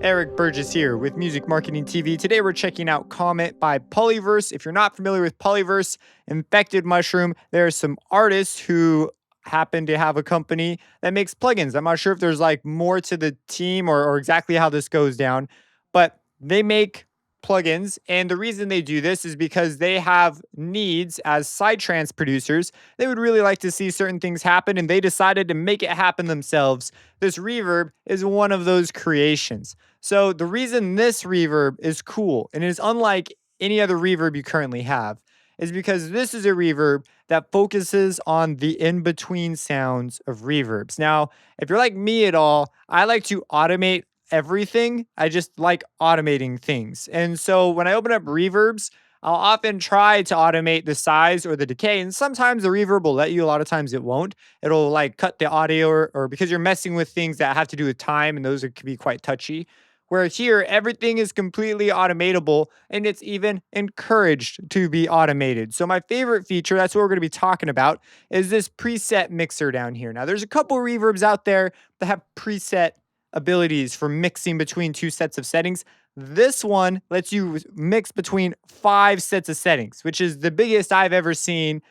Eric Burgess here with Music Marketing TV. Today we're checking out Comet by Polyverse. If you're not familiar with Polyverse, Infected Mushroom, there are some artists who happen to have a company that makes plugins. I'm not sure if there's like more to the team or exactly how this goes down, but they make plugins. And the reason they do this is because they have needs as Psytrance producers. They would really like to see certain things happen, and they decided to make it happen themselves. This reverb is one of those creations. So the reason this reverb is cool and is unlike any other reverb you currently have is because this is a reverb that focuses on the in-between sounds of reverbs. Now, if you're like me at all, I like to automate everything. I just like automating things. And so when I open up reverbs, I'll often try to automate the size or the decay. And sometimes the reverb will let you, a lot of times it won't. It'll like cut the audio or because you're messing with things that have to do with time, and those can be quite touchy. Where here, everything is completely automatable, and it's even encouraged to be automated. So my favorite feature, that's what we're going to be talking about, is this preset mixer down here. Now, there's a couple reverbs out there that have preset abilities for mixing between two sets of settings. This one lets you mix between 5 sets of settings, which is the biggest I've ever seen.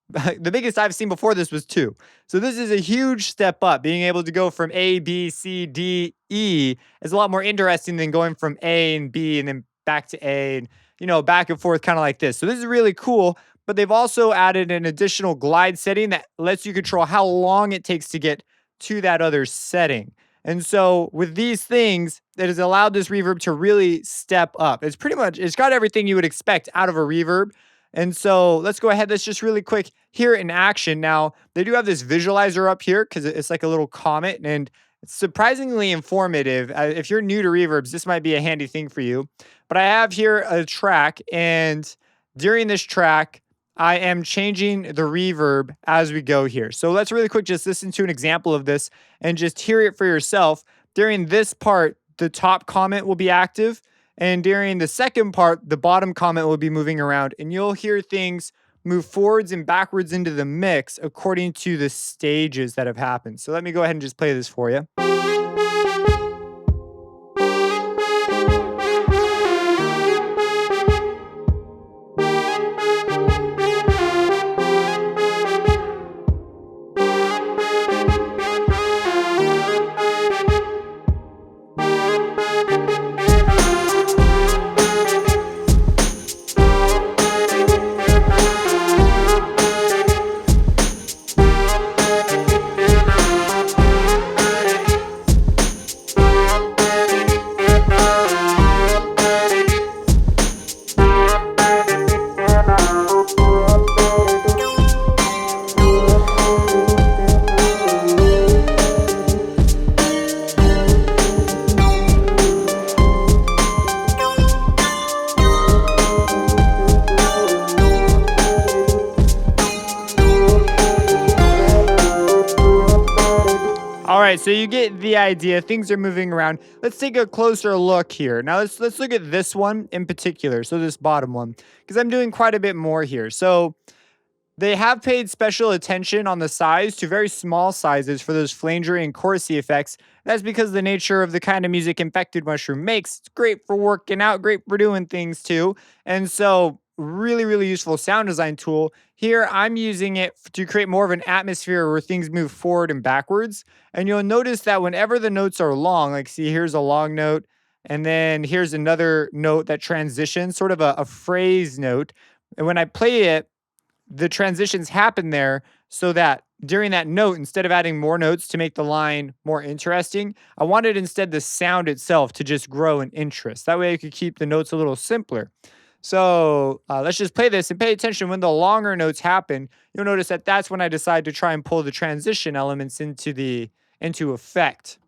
The biggest I've seen before this was 2. So this is a huge step up. Being able to go from A, B, C, D, E is a lot more interesting than going from A and B and then back to A and, back and forth kind of like this. So this is really cool, but they've also added an additional glide setting that lets you control how long it takes to get to that other setting. And so with these things, it has allowed this reverb to really step up. It's got everything you would expect out of a reverb. And so let's go ahead. Let's just really quick here in action. Now, they do have this visualizer up here because it's like a little comet, and it's surprisingly informative. If you're new to reverbs, this might be a handy thing for you. But I have here a track, and during this track, I am changing the reverb as we go here. So let's really quick just listen to an example of this and just hear it for yourself. During this part, the top comment will be active. And during the second part, the bottom comment will be moving around. And you'll hear things move forwards and backwards into the mix according to the stages that have happened. So let me go ahead and just play this for you. All right, so you get the idea. Things are moving around. Let's take a closer look here. Now let's look at this one in particular. So this bottom one, because I'm doing quite a bit more here. So they have paid special attention on the size to very small sizes for those flangery and chorusy effects. That's because of the nature of the kind of music Infected Mushroom makes. It's great for working out, great for doing things too. And so really, really useful sound design tool. Here, I'm using it to create more of an atmosphere where things move forward and backwards. And you'll notice that whenever the notes are long, like see, here's a long note, and then here's another note that transitions, sort of a phrase note. And when I play it, the transitions happen there so that during that note, instead of adding more notes to make the line more interesting, I wanted instead the sound itself to just grow in interest. That way I could keep the notes a little simpler. So let's just play this and pay attention. When the longer notes happen, you'll notice that that's when I decide to try and pull the transition elements into effect.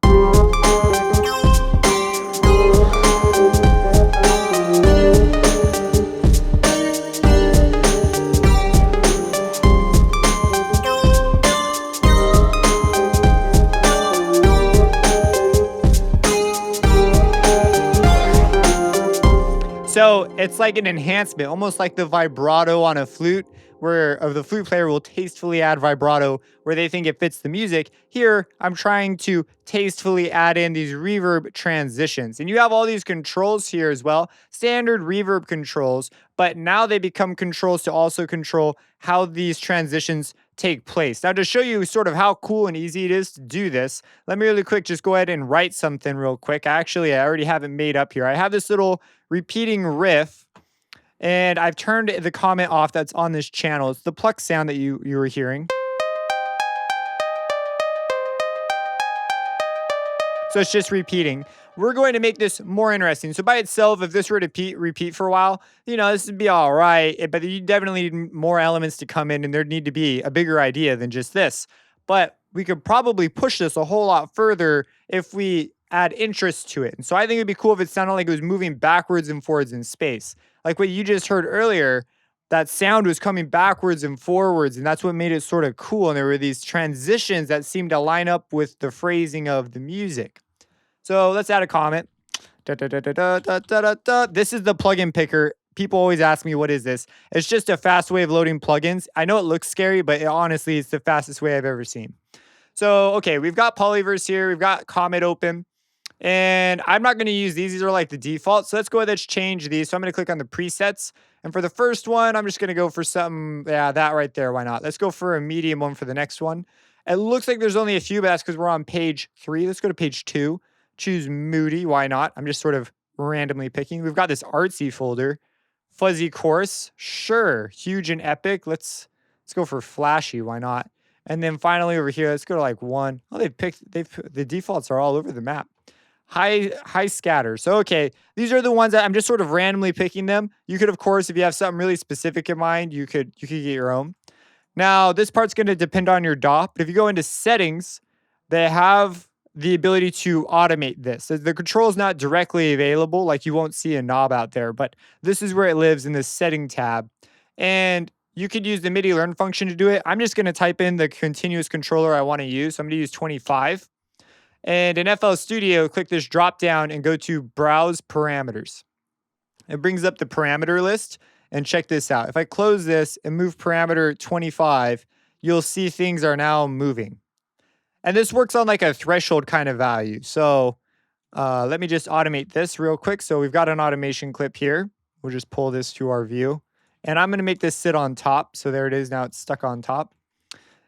So it's like an enhancement, almost like the vibrato on a flute, where of the flute player will tastefully add vibrato where they think it fits the music. Here, I'm trying to tastefully add in these reverb transitions. And you have all these controls here as well, standard reverb controls, but now they become controls to also control how these transitions take place. Now, to show you sort of how cool and easy it is to do this, let me really quick just go ahead and write something real quick. Actually, I already have it made up here. I have this little repeating riff, and I've turned the comment off that's on this channel. It's the pluck sound that you were hearing. So it's just repeating. We're going to make this more interesting. So by itself, if this were to repeat for a while, this would be all right. But you definitely need more elements to come in, and there'd need to be a bigger idea than just this. But we could probably push this a whole lot further if we add interest to it. And so I think it'd be cool if it sounded like it was moving backwards and forwards in space. Like what you just heard earlier, that sound was coming backwards and forwards, and that's what made it sort of cool. And there were these transitions that seemed to line up with the phrasing of the music. So let's add a comment. Da, da, da, da, da, da, da, da, da. This is the plugin picker. People always ask me, what is this? It's just a fast way of loading plugins. I know it looks scary, but honestly, it's the fastest way I've ever seen. So, okay, we've got Polyverse here. We've got Comet open. And I'm not going to use these. These are like the default. So let's go ahead and change these. So I'm going to click on the presets. And for the first one, I'm just going to go for something. Yeah, that right there. Why not? Let's go for a medium one for the next one. It looks like there's only a few, but that's because we're on page 3. Let's go to page 2. Choose Moody. Why not? I'm just sort of randomly picking. We've got this artsy folder. Fuzzy Chorus. Sure. Huge and epic. Let's go for flashy. Why not? And then finally over here, let's go to like 1. Oh, the defaults are all over the map. High scatter. So, okay, these are the ones that I'm just sort of randomly picking them. You could, of course, if you have something really specific in mind, you could get your own. Now, this part's going to depend on your DAW, but if you go into settings, they have the ability to automate this. The control is not directly available, like you won't see a knob out there, but this is where it lives in this setting tab. And you could use the MIDI learn function to do it. I'm just going to type in the continuous controller I want to use. So I'm going to use 25. And in FL Studio, click this drop down and go to Browse Parameters. It brings up the parameter list, and check this out. If I close this and move parameter 25, you'll see things are now moving. And this works on like a threshold kind of value. So let me just automate this real quick. So we've got an automation clip here. We'll just pull this to our view. And I'm going to make this sit on top. So there it is. Now it's stuck on top.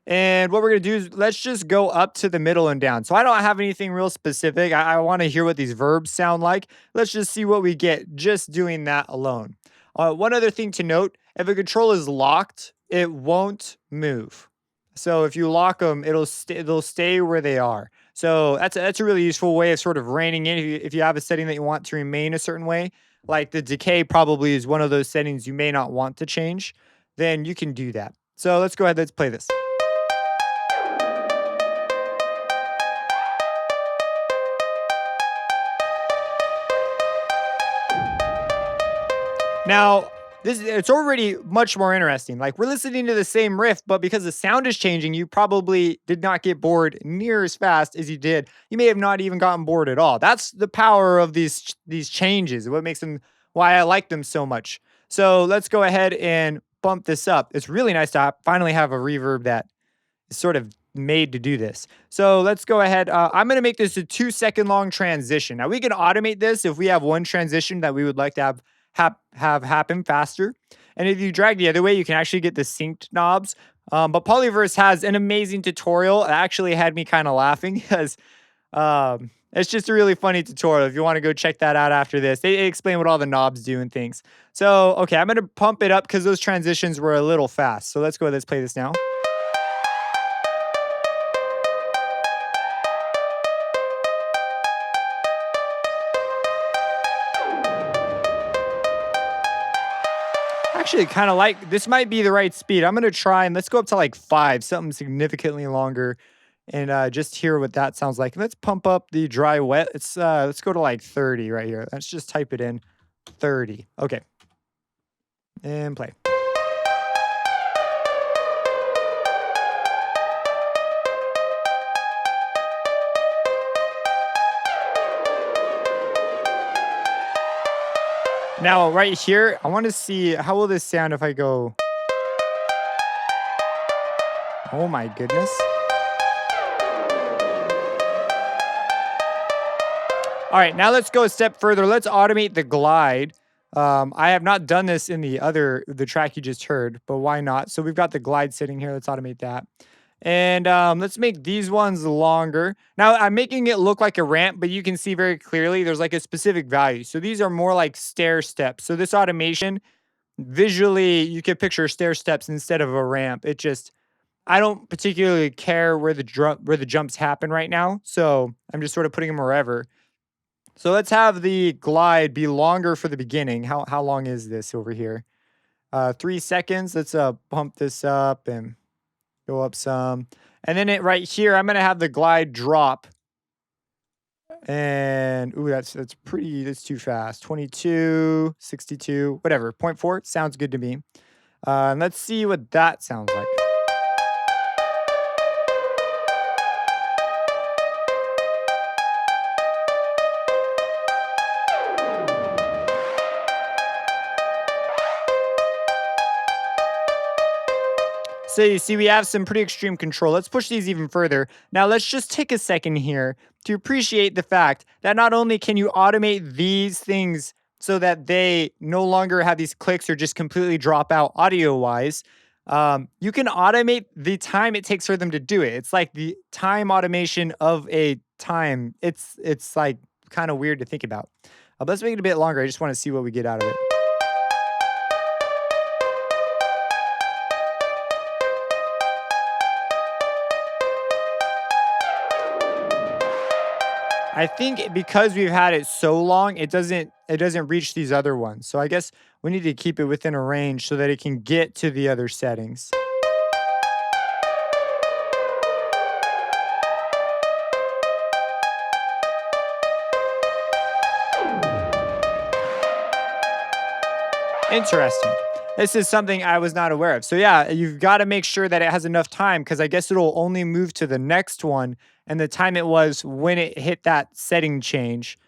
And what we're going to do is let's just go up to the middle and down. So I don't have anything real specific. I want to hear what these verbs sound like. Let's just see what we get just doing that alone. One other thing to note, if a control is locked, it won't move. So if you lock them, they'll stay where they are. So that's a really useful way of sort of reining in if you have a setting that you want to remain a certain way. Like the decay probably is one of those settings you may not want to change. Then you can do that. So let's go ahead. Let's play this. Now, it's already much more interesting. Like, we're listening to the same riff, but because the sound is changing, you probably did not get bored near as fast as you did. You may have not even gotten bored at all. That's the power of these changes, what makes them, why I like them so much. So let's go ahead and bump this up. It's really nice to finally have a reverb that is sort of made to do this. So let's go ahead. I'm going to make this a 2-second long transition. Now, we can automate this if we have one transition that we would like to have happen faster. And if you drag the other way, you can actually get the synced knobs. But Polyverse has an amazing tutorial. It actually had me kind of laughing because it's just a really funny tutorial. If you want to go check that out after this, they explain what all the knobs do and things. So, okay, I'm going to pump it up because those transitions were a little fast. So let's go ahead, let's play this now. Actually kind of like, this might be the right speed. I'm going to try and let's go up to like 5, something significantly longer, and just hear what that sounds like. Let's pump up the dry wet. Let's go to like 30 right here. Let's just type it in 30. Okay. And play. Now, right here, I want to see how will this sound if I go. Oh my goodness. All right, now let's go a step further. Let's automate the glide. I have not done this in the track you just heard, but why not? So we've got the glide sitting here. Let's automate that. And let's make these ones longer. Now I'm making it look like a ramp, but you can see very clearly there's like a specific value. So these are more like stair steps. So this automation, visually, you can picture stair steps instead of a ramp. It just, I don't particularly care where the jumps happen right now. So I'm just sort of putting them wherever. So let's have the glide be longer for the beginning. How long is this over here? 3 seconds. Let's pump this up and go up some. And then it right here, I'm gonna have the glide drop. And ooh, that's too fast. 22, 62, whatever. Zero point 0.4 sounds good to me. And let's see what that sounds like. So you see, we have some pretty extreme control. Let's push these even further. Now, let's just take a second here to appreciate the fact that not only can you automate these things so that they no longer have these clicks or just completely drop out audio wise, you can automate the time it takes for them to do it. It's like the time automation of a time. It's like kind of weird to think about. But let's make it a bit longer. I just want to see what we get out of it. I think because we've had it so long, it doesn't reach these other ones. So I guess we need to keep it within a range so that it can get to the other settings. Interesting. This is something I was not aware of. So yeah, you've got to make sure that it has enough time because I guess it'll only move to the next one and the time it was when it hit that setting change.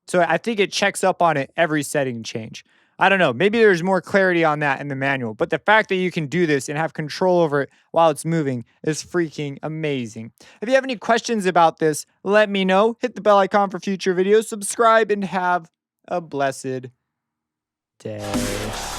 So I think it checks up on it every setting change. I don't know. Maybe there's more clarity on that in the manual, but the fact that you can do this and have control over it while it's moving is freaking amazing. If you have any questions about this, let me know. Hit the bell icon for future videos, subscribe, and have a blessed day.